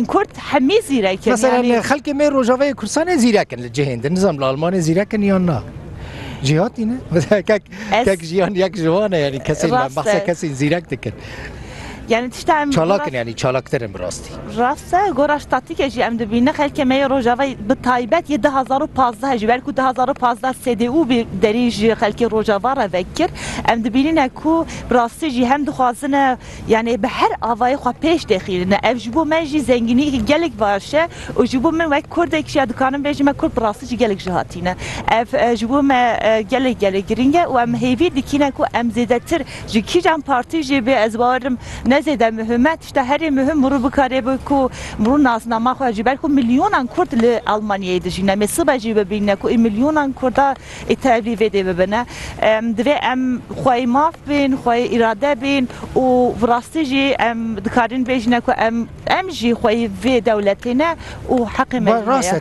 كرد حمي زيراكن مثلا يعني خلق مي روجافي كردستان زيراكن الجهند النظام الالماني زيراكن یا نه جهاتي نه كك جيان يك جوانا يعني كسي بحث كسي زيراك دكن يعني تشتعم چالاكن يعني چالاكترن براستي راسته گوراش تاتیک جی ام دبینه خلک می روجاوی به تایبت 2015 جی بلکو 2015 CDU bir deriج خلک روجاوا را وکر ام دبینه کو براستی جی هم دخوازنه يعني به هر اوای خو پیش دخیلنه اف جبو من جی زنگینی گلک واشه و جبو من وک کردک شی دکانم بجم کرد براستی جی گلک جهاتینه اف جبو ما گلک گرینگه و ام هیوی دکینه کو ام زیدتر جی کی جام پارتی جی به ازوارم نزیده مهمت işte her mühim muru bukare bu ku muru nasnama xwaji belku milyonan kurd li Almanya'ydı jine mesela jibe binne ku milyonan kurda itavli vede bebene dve em xway maf bin xway irade bin u vrastici em dikarin bejne ku em ji xway ve devletine u hakkı